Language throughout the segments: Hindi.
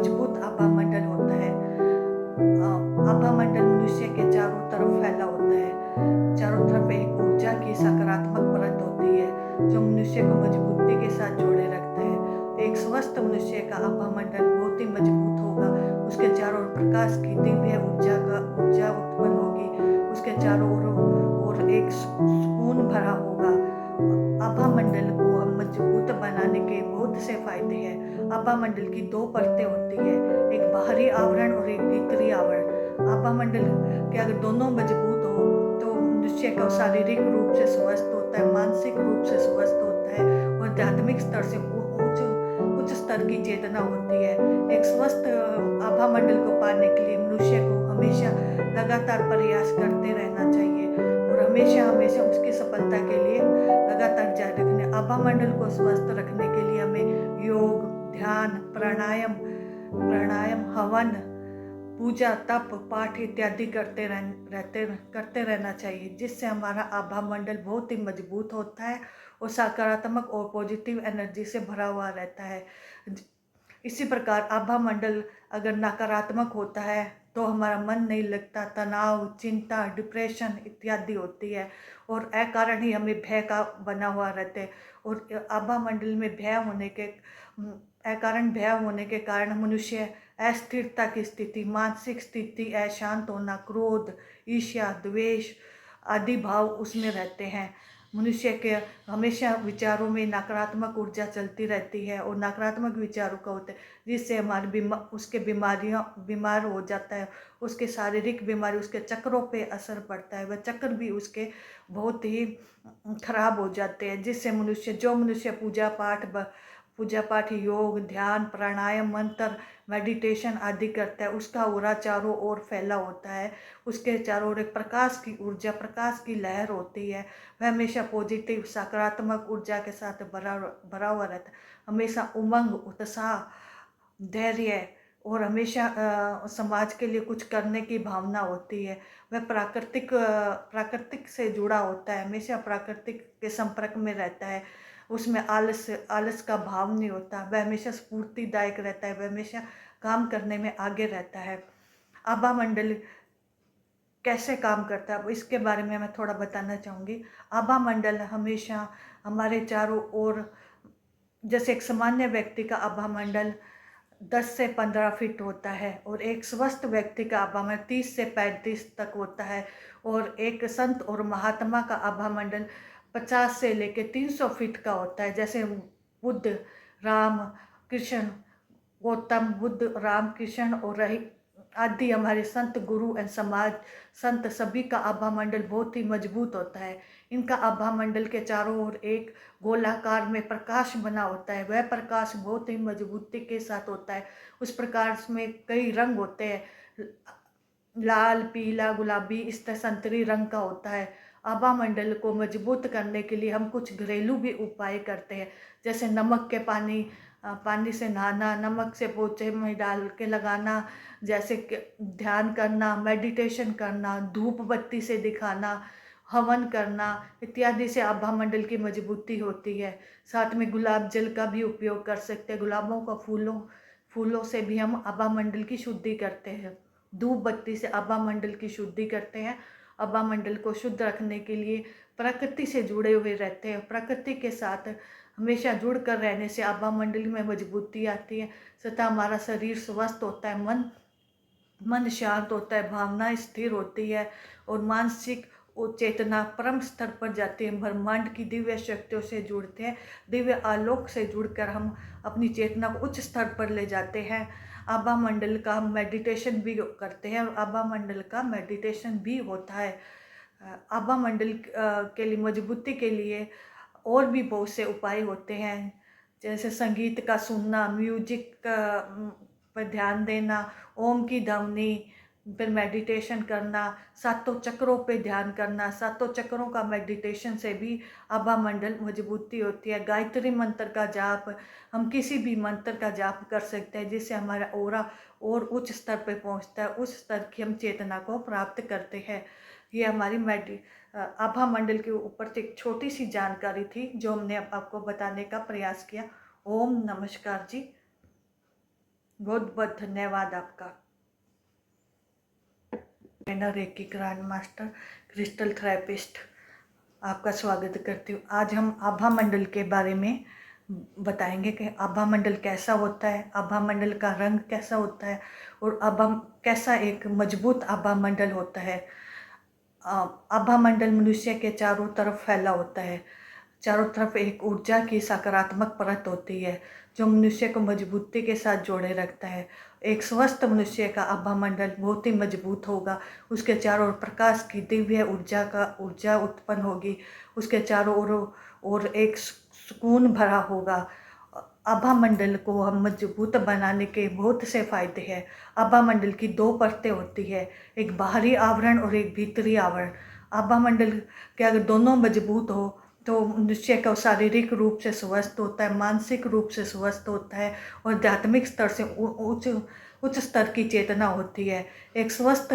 मजबूत आभा मंडल होता है। आभा मंडल मनुष्य के चारों तरफ फैला होता है। चारों तरफ एक ऊर्जा की सकारात्मक परत होती है जो मनुष्य को मजबूती के साथ जोड़े रखता है। एक स्वस्थ मनुष्य का आभा मंडल बहुत ही मजबूत होगा। उसके चारों ओर प्रकाश की दिव्य ऊर्जा उत्पन्न होगी। उसके चारों ओर एक सुकून भरा होगा। आभा मंडल को हम मजबूत बनाने के बहुत से फायदे हैं। आभा मंडल की दो परतें होती है, एक बाहरी आवरण और एक भीतरी आवरण। आभा मंडल के अगर दोनों मजबूत हो तो मनुष्य को शारीरिक रूप से स्वस्थ होता है, मानसिक रूप से स्वस्थ होता है और आध्यात्मिक स्तर से उच्च स्तर की चेतना होती है। एक स्वस्थ आभा मंडल को पाने के लिए मनुष्य को हमेशा लगातार प्रयास करते रहना चाहिए और हमेशा हमेशा उसकी सफलता के लिए लगातार जारी रखने। आभा मंडल को स्वस्थ रखने के लिए हमें योग, ध्यान, प्राणायाम, हवन, पूजा, तप, पाठ इत्यादि करते रहना चाहिए, जिससे हमारा आभा मंडल बहुत ही मजबूत होता है और सकारात्मक और पॉजिटिव एनर्जी से भरा हुआ रहता है। इसी प्रकार आभा मंडल अगर नकारात्मक होता है तो हमारा मन नहीं लगता, तनाव, चिंता, डिप्रेशन इत्यादि होती है और अकारण ही हमें भय का बना हुआ रहता है। और आभा मंडल में अकारण भय होने के कारण मनुष्य अस्थिरता की स्थिति, मानसिक स्थिति, अशांत होना, क्रोध, ईर्ष्या, द्वेष आदि भाव उसमें रहते हैं। मनुष्य के हमेशा विचारों में नकारात्मक ऊर्जा चलती रहती है और नकारात्मक विचारों का होता है, जिससे हमारे उसके बीमार हो जाता है। उसके शारीरिक बीमारी, उसके चक्रों पे असर पड़ता है, वह चक्र भी उसके बहुत ही खराब हो जाते हैं, जिससे मनुष्य पूजा पाठ, योग, ध्यान, प्राणायाम, मंत्र, मेडिटेशन आदि करता है, उसका ऑरा चारों ओर फैला होता है। उसके चारों ओर एक प्रकाश की ऊर्जा, प्रकाश की लहर होती है। वह हमेशा पॉजिटिव सकारात्मक ऊर्जा के साथ भरा हुआ रहता है। हमेशा उमंग, उत्साह, धैर्य और हमेशा समाज के लिए कुछ करने की भावना होती है। वह प्राकृतिक से जुड़ा होता है, हमेशा प्राकृतिक के संपर्क में रहता है। उसमें आलस का भाव नहीं होता, वह हमेशा स्फूर्तिदायक रहता है, वह हमेशा काम करने में आगे रहता है। आभा मंडल कैसे काम करता है, अब इसके बारे में मैं थोड़ा बताना चाहूँगी। आभा मंडल हमेशा हमारे चारों ओर, जैसे एक सामान्य व्यक्ति का आभा मंडल 10 से 15 फीट होता है और एक स्वस्थ व्यक्ति का आभा मंडल 30 से 35 तक होता है और एक संत और महात्मा का आभा मंडल 50 से लेकर 300 फीट का होता है। जैसे बुद्ध, राम, कृष्ण, गौतम बुद्ध, राम, कृष्ण और आदि हमारे संत, गुरु एवं समाज संत सभी का आभा मंडल बहुत ही मजबूत होता है। इनका आभा मंडल के चारों ओर एक गोलाकार में प्रकाश बना होता है। वह प्रकाश बहुत ही मजबूती के साथ होता है। उस प्रकाश में कई रंग होते हैं, लाल, पीला, गुलाबी, इस तरह संतरी रंग का होता है। आभा मंडल को मजबूत करने के लिए हम कुछ घरेलू भी उपाय करते हैं, जैसे नमक के पानी से नहाना, नमक से पोछे में डाल के लगाना, जैसे ध्यान करना, मेडिटेशन करना, धूप बत्ती से दिखाना, हवन करना इत्यादि से आभा मंडल की मजबूती होती है। साथ में गुलाब जल का भी उपयोग कर सकते हैं। गुलाबों का फूलों से भी हम आभा मंडल की शुद्धि करते हैं। धूप बत्ती से आभा मंडल की शुद्धि करते हैं। आभा मंडल को शुद्ध रखने के लिए प्रकृति से जुड़े हुए रहते हैं। प्रकृति के साथ हमेशा जुड़कर रहने से आभा मंडल में मजबूती आती है तथा हमारा शरीर स्वस्थ होता है, मन शांत होता है, भावनाएं स्थिर होती है और मानसिक चेतना परम स्तर पर जाती है। ब्रह्मांड की दिव्य शक्तियों से जुड़ते हैं, दिव्य आलोक से जुड़कर हम अपनी चेतना को उच्च स्तर पर ले जाते हैं। आभा मंडल का हम मेडिटेशन भी करते हैं और आभा मंडल का मेडिटेशन भी होता है। आभा मंडल के लिए मजबूती के लिए और भी बहुत से उपाय होते हैं, जैसे संगीत का सुनना, म्यूजिक पर ध्यान देना, ओम की ध्वनि, फिर मेडिटेशन करना, सातों चक्रों पे ध्यान करना। सातों चक्रों का मेडिटेशन से भी आभा मंडल मजबूती होती है। गायत्री मंत्र का जाप, हम किसी भी मंत्र का जाप कर सकते हैं, जिससे हमारा ऑरा और उच्च स्तर पे पहुंचता है, उस स्तर की हम चेतना को प्राप्त करते हैं। ये हमारी आभा मंडल के ऊपर से एक छोटी सी जानकारी थी जो हमने आपको बताने का प्रयास किया। ओम नमस्कार जी। बहुत बहुत धन्यवाद आपका। मैं reiki grand master crystal therapist आपका स्वागत करती हूँ। आज हम आभा मंडल के बारे में बताएंगे कि आभा मंडल कैसा होता है, आभा मंडल का रंग कैसा होता है और आभा कैसा एक मजबूत आभा मंडल होता है। आभा मंडल मनुष्य के चारों तरफ फैला होता है। चारों तरफ एक ऊर्जा की सकारात्मक परत होती है जो मनुष्य को मजबूती के साथ जोड़े रखता है। एक स्वस्थ मनुष्य का आभा मंडल बहुत ही मजबूत होगा। उसके चारों ओर प्रकाश की दिव्य ऊर्जा उत्पन्न होगी। उसके चारों ओर एक सुकून भरा होगा। आभा मंडल को हम मजबूत बनाने के बहुत से फायदे हैं। आभा मंडल की दो परतें होती है, एक बाहरी आवरण और एक भीतरी आवरण। आभा मंडल के अगर दोनों मजबूत हो तो मनुष्य का शारीरिक रूप से स्वस्थ होता है, मानसिक रूप से स्वस्थ होता है और आध्यात्मिक स्तर से उच्च स्तर की चेतना होती है। एक स्वस्थ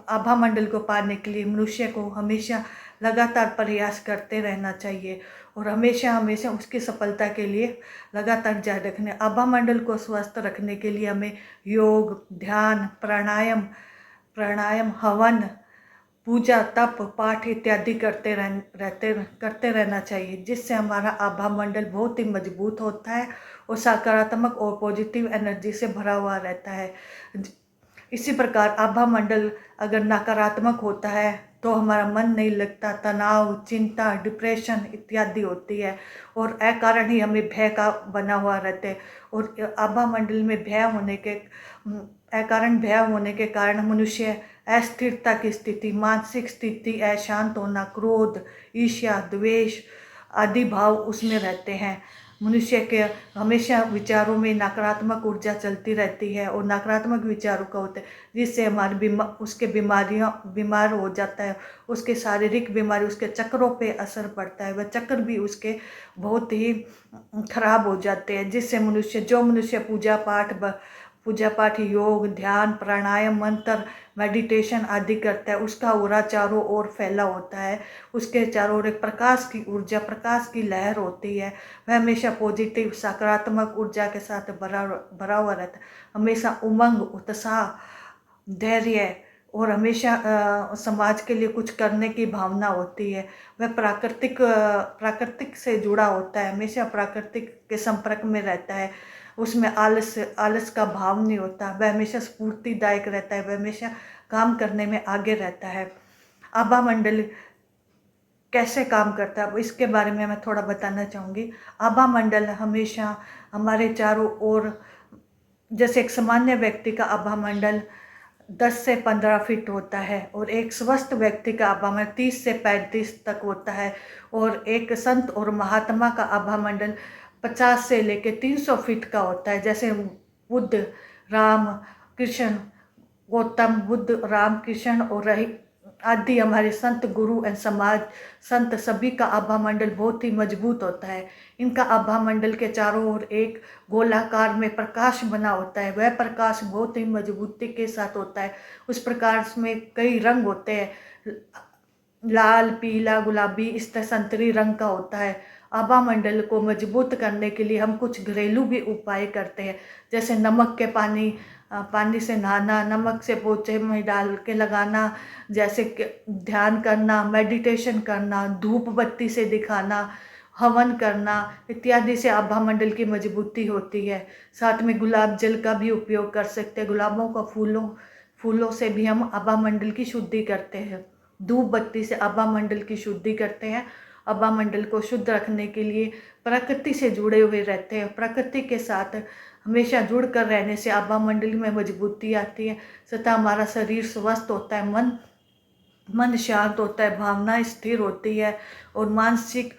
आभा मंडल को पाने के लिए मनुष्य को हमेशा लगातार प्रयास करते रहना चाहिए और हमेशा हमेशा उसकी सफलता के लिए लगातार जारी रखने। आभा मंडल को स्वस्थ रखने के लिए हमें योग, ध्यान, प्राणायाम, हवन, पूजा, तप, पाठ इत्यादि करते रहना चाहिए, जिससे हमारा आभा मंडल बहुत ही मजबूत होता है और सकारात्मक और पॉजिटिव एनर्जी से भरा हुआ रहता है। इसी प्रकार आभा मंडल अगर नकारात्मक होता है तो हमारा मन नहीं लगता, तनाव, चिंता, डिप्रेशन इत्यादि होती है और अकारण ही हमें भय का बना हुआ रहता है। और आभा मंडल में अकारण भय होने के कारण मनुष्य अस्थिरता की स्थिति, मानसिक स्थिति, अशांत होना, क्रोध, ईर्ष्या, द्वेष आदि भाव उसमें रहते हैं। मनुष्य के हमेशा विचारों में नकारात्मक ऊर्जा चलती रहती है और नकारात्मक विचारों का होता है, जिससे हमारी उसके बीमार हो जाता है। उसके शारीरिक बीमारी, उसके चक्रों पे असर पड़ता है, वह चक्र भी उसके बहुत ही खराब हो जाते हैं, जिससे मनुष्य पूजा पाठ, योग, ध्यान, प्राणायाम, मंत्र, मेडिटेशन आदि करता है, उसका ऑरा चारों ओर फैला होता है। उसके चारों ओर एक प्रकाश की ऊर्जा, प्रकाश की लहर होती है। वह हमेशा पॉजिटिव सकारात्मक ऊर्जा के साथ भरा हुआ रहता है। हमेशा उमंग, उत्साह, धैर्य और हमेशा समाज के लिए कुछ करने की भावना होती है। वह प्राकृतिक से जुड़ा होता है, हमेशा प्राकृतिक के संपर्क में रहता है। उसमें आलस का भाव नहीं होता। वह हमेशा स्फूर्तिदायक रहता है, वह हमेशा काम करने में आगे रहता है। आभा मंडल कैसे काम करता है, अब इसके बारे में मैं थोड़ा बताना चाहूँगी। आभा मंडल हमेशा हमारे चारों ओर, जैसे एक सामान्य व्यक्ति का आभा मंडल 10 से 15 फीट होता है और एक स्वस्थ व्यक्ति का आभा मंडल 30 से 35 तक होता है और एक संत और महात्मा का आभा मंडल 50 से लेकर 300 फीट का होता है। जैसे बुद्ध, राम, कृष्ण, गौतम बुद्ध, राम, कृष्ण और आदि हमारे संत, गुरु एवं समाज संत सभी का आभा मंडल बहुत ही मजबूत होता है। इनका आभा मंडल के चारों ओर एक गोलाकार में प्रकाश बना होता है। वह प्रकाश बहुत ही मजबूती के साथ होता है। उस प्रकाश में कई रंग होते हैं, लाल, पीला, गुलाबी, इस तरह संतरी रंग का होता है। आभा मंडल को मजबूत करने के लिए हम कुछ घरेलू भी उपाय करते हैं, जैसे नमक के पानी से नहाना, नमक से पोछे में डाल के लगाना, जैसे ध्यान करना, मेडिटेशन करना, धूप बत्ती से दिखाना, हवन करना इत्यादि से आभा मंडल की मजबूती होती है। साथ में गुलाब जल का भी उपयोग कर सकते हैं। गुलाबों का फूलों से भी हम आभा मंडल की शुद्धि करते हैं। धूप बत्ती से आभा मंडल की शुद्धि करते हैं। आभा मंडल को शुद्ध रखने के लिए प्रकृति से जुड़े हुए रहते हैं। प्रकृति के साथ हमेशा जुड़कर रहने से आभा मंडल में मजबूती आती है तथा हमारा शरीर स्वस्थ होता है, मन शांत होता है, भावना स्थिर होती है और मानसिक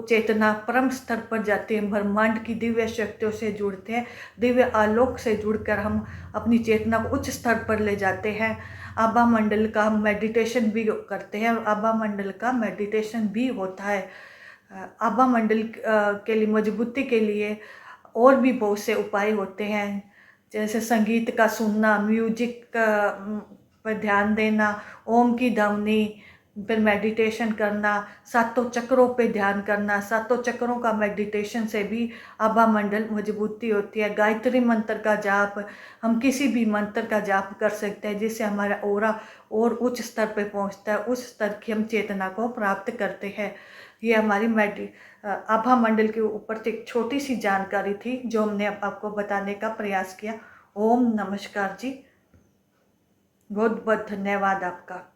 चेतना परम स्तर पर जाती है। ब्रह्मांड की दिव्य शक्तियों से जुड़ते हैं, दिव्य आलोक से जुड़कर हम अपनी चेतना को उच्च स्तर पर ले जाते हैं। आभा मंडल का मेडिटेशन भी करते हैं और आभा मंडल का मेडिटेशन भी होता है। आभा मंडल के लिए मजबूती के लिए और भी बहुत से उपाय होते हैं, जैसे संगीत का सुनना, म्यूजिक पर ध्यान देना, ओम की ध्वनि, फिर मेडिटेशन करना, सातों चक्रों पे ध्यान करना। सातों चक्रों का मेडिटेशन से भी आभा मंडल मजबूती होती है। गायत्री मंत्र का जाप, हम किसी भी मंत्र का जाप कर सकते हैं जिससे हमारा ऑरा और उच्च स्तर पे पहुंचता है, उस स्तर की हम चेतना को प्राप्त करते हैं। ये हमारी आभा मंडल के ऊपर से एक छोटी सी जानकारी थी जो हमने आपको बताने का प्रयास किया। ओम नमस्कार जी, बहुत बहुत धन्यवाद आपका।